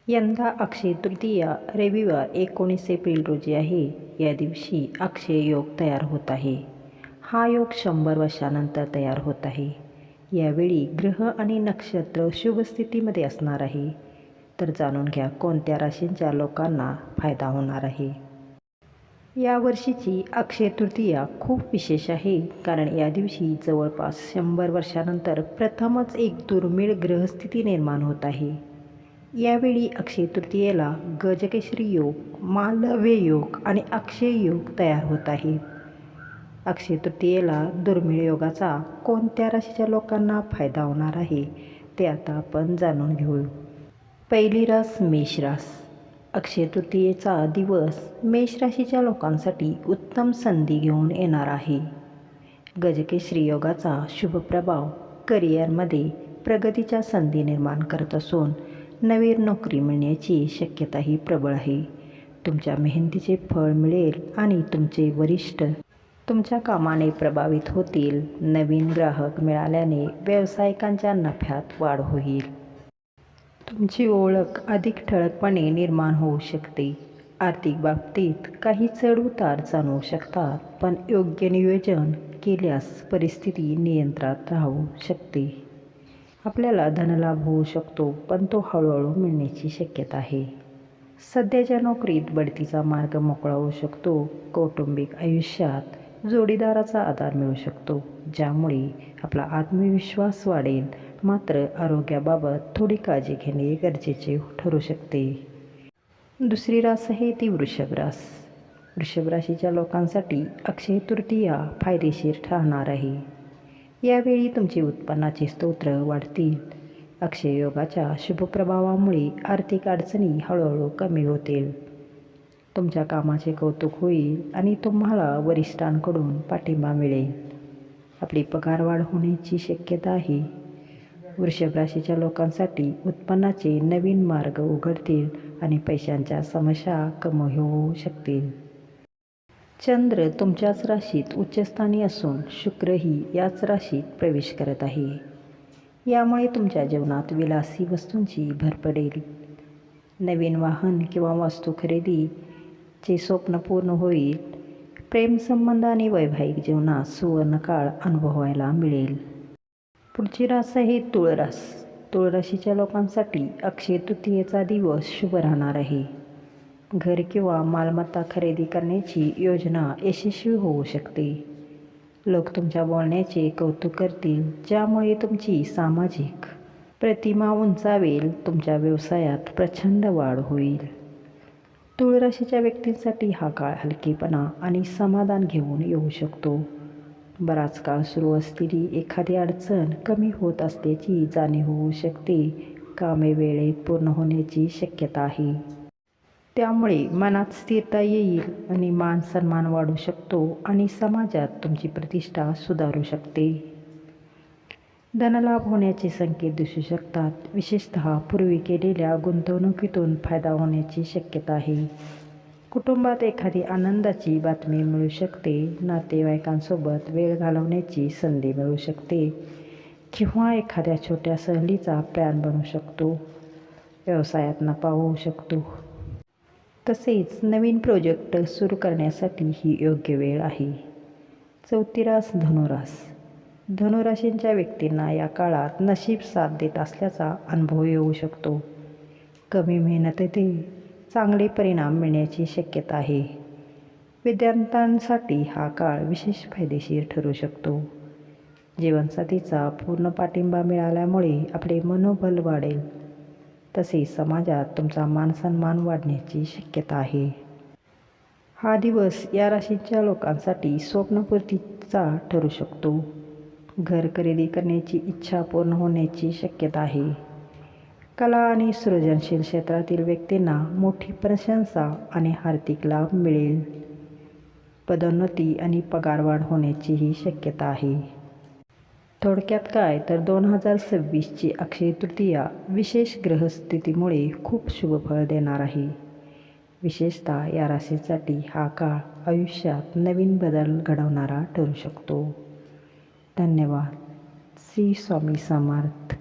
यंदा अक्षय तृतीया रविवार 19 एप्रिल रोजी आहे. या दिवशी अक्षय योग तयार होत आहे. हा योग 100 वर्षानंतर तयार होत आहे. यावेळी ग्रह आणि नक्षत्र शुभ स्थितीमध्ये असणार आहे. तर जाणून घ्या कोणत्या राशींच्या लोकांना फायदा होणार आहे. या वर्षीची अक्षय तृतीया खूप विशेष आहे, कारण या दिवशी जवळपास 100 वर्षानंतर प्रथमच एक दुर्मिळ ग्रहस्थिती निर्माण होत आहे. यावेळी अक्षय तृतीयेला गजकेसरी योग, मालव्य योग आणि अक्षय योग तयार होत आहे. अक्षय तृतीयेला दुर्मिळ योगाचा कोणत्या राशीच्या लोकांना फायदा होणार आहे ते आता आपण जाणून घेऊ. पहिली रास मेष रास. अक्षय तृतीयेचा दिवस मेष राशीच्या लोकांसाठी उत्तम संधी घेऊन येणार आहे. गजकेसरी योगाचा शुभ प्रभाव करिअरमध्ये प्रगतीच्या संधी निर्माण करत असून नवीन नोकरी मिळण्याची शक्यताही प्रबळ आहे. तुमच्या मेहनतीचे फळ मिळेल आणि तुमचे वरिष्ठ तुमच्या कामाने प्रभावित होतील. नवीन ग्राहक मिळाल्याने व्यावसायिकांच्या नफ्यात वाढ होईल. तुमची ओळख अधिक ठळकपणे निर्माण होऊ शकते. आर्थिक बाबतीत काही चढउतार जाणवू शकतात, पण योग्य नियोजन केल्यास परिस्थिती नियंत्रणात राहू शकते. आपल्याला धनलाभ होऊ शकतो, पण तो हळूहळू मिळण्याची शक्यता आहे. सध्याच्या नोकरीत बढतीचा मार्ग मोकळा होऊ शकतो. कौटुंबिक आयुष्यात जोडीदाराचा आधार मिळू शकतो, ज्यामुळे आपला आत्मविश्वास वाढेल. मात्र आरोग्याबाबत थोडी काळजी घेणे गरजेचे ठरू शकते. दुसरी रास आहे ती वृषभ रास. वृषभ राशीच्या लोकांसाठी अक्षय तृतीया फायदेशीर ठरणार आहे. यावेळी तुमचे उत्पन्नाचे स्तोत्र वाढतील. अक्षय योगाच्या शुभ प्रभावामुळे आर्थिक अडचणी हळूहळू कमी होतील. तुमच्या कामाचे कौतुक होईल आणि तुम्हाला वरिष्ठांकडून पाठिंबा मिळेल. आपली पगारवाढ होण्याची शक्यता आहे. वृषभ राशीच्या लोकांसाठी उत्पन्नाचे नवीन मार्ग उघडतील आणि पैशांच्या समस्या कमी होऊ शकतील. चंद्र तुमच्याच राशीत उच्चस्थानी असून शुक्रही याच राशीत प्रवेश करत आहे. यामुळे तुमच्या जीवनात विलासी वस्तूंची भर पडेल. नवीन वाहन किंवा वास्तू खरेदीचे स्वप्न पूर्ण होईल. प्रेमसंबंध आणि वैवाहिक जीवनात सुवर्णकाळ अनुभवायला मिळेल. पुढची रास आहे तुळ रास. तुळ राशीच्या लोकांसाठी अक्षय तृतीयेचा दिवस शुभ राहणार आहे. घर किंवा मालमत्ता खरेदी करण्याची योजना यशस्वी होऊ शकते. लोक तुमच्या बोलण्याचे कौतुक करतील, ज्यामुळे तुमची सामाजिक प्रतिमा उंचावेल. तुमच्या व्यवसायात प्रचंड वाढ होईल. तुळ राशीच्या व्यक्तींसाठी हा काळ हलकेपणा आणि समाधान घेऊन येऊ शकतो. बराच काळ सुरू असलेली एखादी अडचण कमी होत असल्याची जाणीव होऊ शकते. कामे वेळेत पूर्ण होण्याची शक्यता आहे. त्यामुळे मनात स्थिरता येईल आणि मान सन्मान वाढू शकतो आणि समाजात तुमची प्रतिष्ठा सुधारू शकते. धनलाभ होण्याचे संकेत दिसू शकतात. विशेषतः पूर्वी केलेल्या गुंतवणुकीतून फायदा होण्याची शक्यता आहे. कुटुंबात एखादी आनंदाची बातमी मिळू शकते. नातेवाईकांसोबत वेळ घालवण्याची संधी मिळू शकते किंवा एखाद्या छोट्या सहलीचा प्लॅन बनू शकतो. व्यवसायात नफा होऊ शकतो. तसेच नवीन प्रोजेक्ट सुरू करण्यासाठी ही योग्य वेळ आहे. चौथी रास धनुरास. धनुराशींच्या व्यक्तींना या काळात नशीब साथ देत असल्याचा अनुभव येऊ शकतो. कमी मेहनतीने चांगले परिणाम मिळण्याची शक्यता आहे. विद्यार्थ्यांसाठी हा काळ विशेष फायदेशीर ठरू शकतो. जीवनसाथीचा पूर्ण पाठिंबा मिळाल्यामुळे आपले मनोबल वाढेल. तसेच समाजात तुमचा मानसन्मान वाढण्याची शक्यता आहे. हा दिवस या राशीच्या लोकांसाठी स्वप्नपूर्तीचा ठरू शकतो. घर खरेदी करण्याची इच्छा पूर्ण होण्याची शक्यता आहे. कला आणि सृजनशील क्षेत्रातील व्यक्तींना मोठी प्रशंसा आणि आर्थिक लाभ मिळेल. पदोन्नती आणि पगारवाढ होण्याचीही शक्यता आहे. थोडक्यात काय तर 2026ची अक्षय तृतीया विशेष ग्रहस्थितीमुळे खूप शुभफळ देणार आहे. विशेषतः या राशीसाठी हा काळ आयुष्यात नवीन बदल घडवणारा ठरू शकतो. धन्यवाद. श्री स्वामी समर्थ.